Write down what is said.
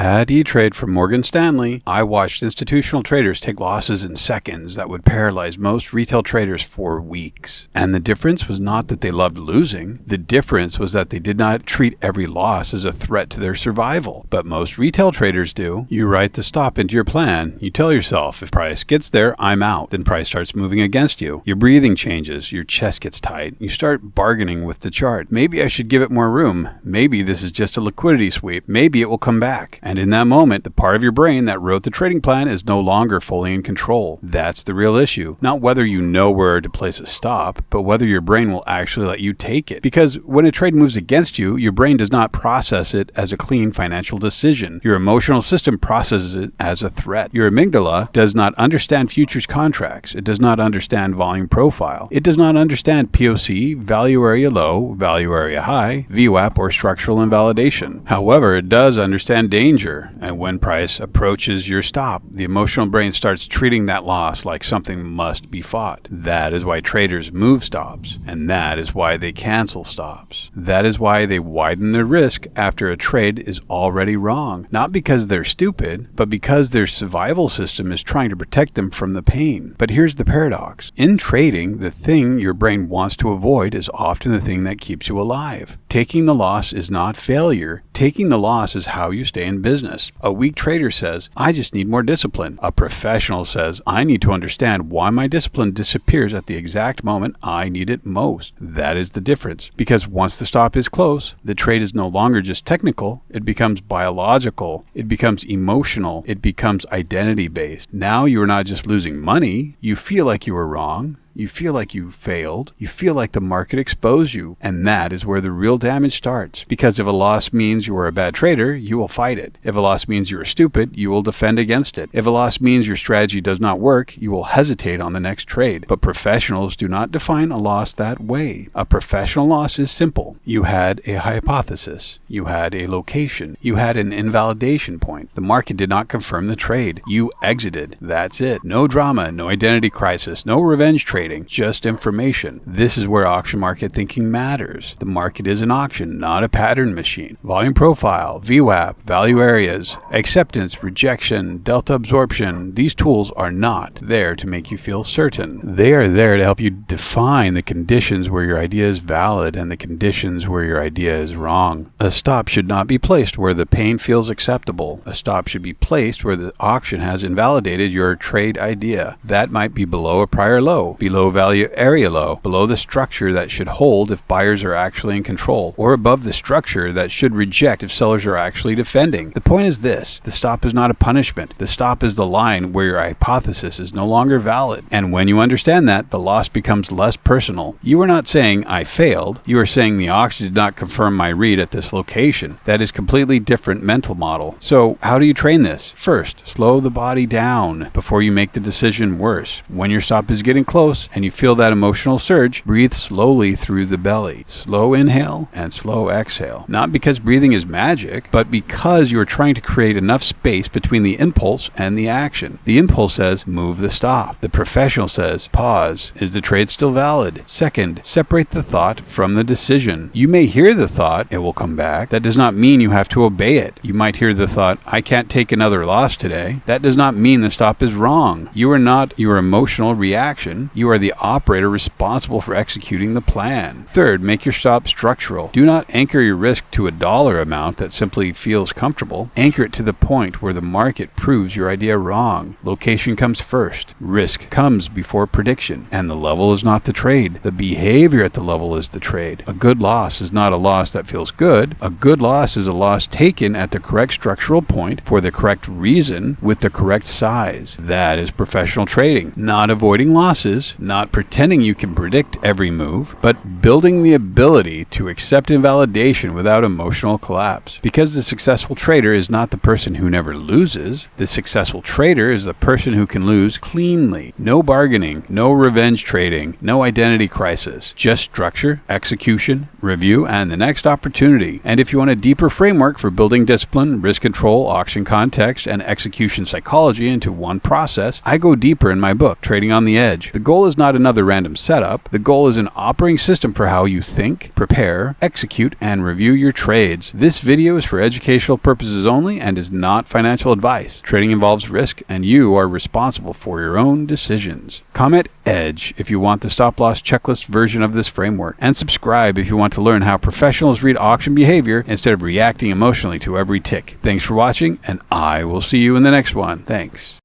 At E-Trade from Morgan Stanley, I watched institutional traders take losses in seconds that would paralyze most retail traders for weeks. And the difference was not that they loved losing. The difference was that they did not treat every loss as a threat to their survival. But most retail traders do. You write the stop into your plan. You tell yourself, if price gets there, I'm out. Then price starts moving against you. Your breathing changes. Your chest gets tight. You start bargaining with the chart. Maybe I should give it more room. Maybe this is just a liquidity sweep. Maybe it will come back. And in that moment, the part of your brain that wrote the trading plan is no longer fully in control. That's the real issue. Not whether you know where to place a stop, but whether your brain will actually let you take it. Because when a trade moves against you, your brain does not process it as a clean financial decision. Your emotional system processes it as a threat. Your amygdala does not understand futures contracts. It does not understand volume profile. It does not understand POC, value area low, value area high, VWAP, or structural invalidation. However, it does understand danger. And when price approaches your stop, the emotional brain starts treating that loss like something must be fought. That is why traders move stops, and that is why they cancel stops. That is why they widen their risk after a trade is already wrong. Not because they're stupid, but because their survival system is trying to protect them from the pain. But here's the paradox. In trading, the thing your brain wants to avoid is often the thing that keeps you alive. Taking the loss is not failure. Taking the loss is how you stay in business. A weak trader says, I just need more discipline. A professional says, I need to understand why my discipline disappears at the exact moment I need it most. That is the difference. Because once the stop is close, the trade is no longer just technical. It becomes biological. It becomes emotional. It becomes identity-based. Now you are not just losing money. You feel like you were wrong. You feel like you failed. You feel like the market exposed you. And that is where the real damage starts. Because if a loss means you are a bad trader, you will fight it. If a loss means you are stupid, you will defend against it. If a loss means your strategy does not work, you will hesitate on the next trade. But professionals do not define a loss that way. A professional loss is simple. You had a hypothesis. You had a location. You had an invalidation point. The market did not confirm the trade. You exited. That's it. No drama, no identity crisis, no revenge trade. Just information. This is where auction market thinking matters. The market is an auction, not a pattern machine. Volume profile, VWAP, value areas, acceptance, rejection, delta absorption. These tools are not there to make you feel certain. They are there to help you define the conditions where your idea is valid and the conditions where your idea is wrong. A stop should not be placed where the pain feels acceptable. A stop should be placed where the auction has invalidated your trade idea. That might be below a prior low, below value area low, below the structure that should hold if buyers are actually in control, or above the structure that should reject if sellers are actually defending. The point is this: the stop is not a punishment. The stop is the line where your hypothesis is no longer valid. And when you understand that, the loss becomes less personal. You are not saying I failed. You are saying the auction did not confirm my read at this location. That is completely different mental model. So how do you train this? First, slow the body down before you make the decision worse. When your stop is getting close and you feel that emotional surge, breathe slowly through the belly. Slow inhale and slow exhale. Not because breathing is magic, but because you are trying to create enough space between the impulse and the action. The impulse says, move the stop. The professional says, pause. Is the trade still valid? Second, separate the thought from the decision. You may hear the thought, it will come back. That does not mean you have to obey it. You might hear the thought, I can't take another loss today. That does not mean the stop is wrong. You are not your emotional reaction. You are the operator responsible for executing the plan. Third, make your stop structural. Do not anchor your risk to a dollar amount that simply feels comfortable. Anchor it to the point where the market proves your idea wrong. Location comes first. Risk comes before prediction. And the level is not the trade. The behavior at the level is the trade. A good loss is not a loss that feels good. A good loss is a loss taken at the correct structural point for the correct reason with the correct size. That is professional trading. Not avoiding losses, not pretending you can predict every move, but building the ability to accept invalidation without emotional collapse. Because the successful trader is not the person who never loses. The successful trader is the person who can lose cleanly. No bargaining, no revenge trading, no identity crisis. Just structure, execution, review, and the next opportunity. And if you want a deeper framework for building discipline, risk control, auction context, and execution psychology into one process, I go deeper in my book, Trading on the Edge. The goal goal is not another random setup. The goal is an operating system for how you think, prepare, execute, and review your trades. This video is for educational purposes only and is not financial advice. Trading involves risk, and you are responsible for your own decisions. Comment EDGE if you want the stop-loss checklist version of this framework, and subscribe if you want to learn how professionals read auction behavior instead of reacting emotionally to every tick. Thanks for watching, and I will see you in the next one. Thanks.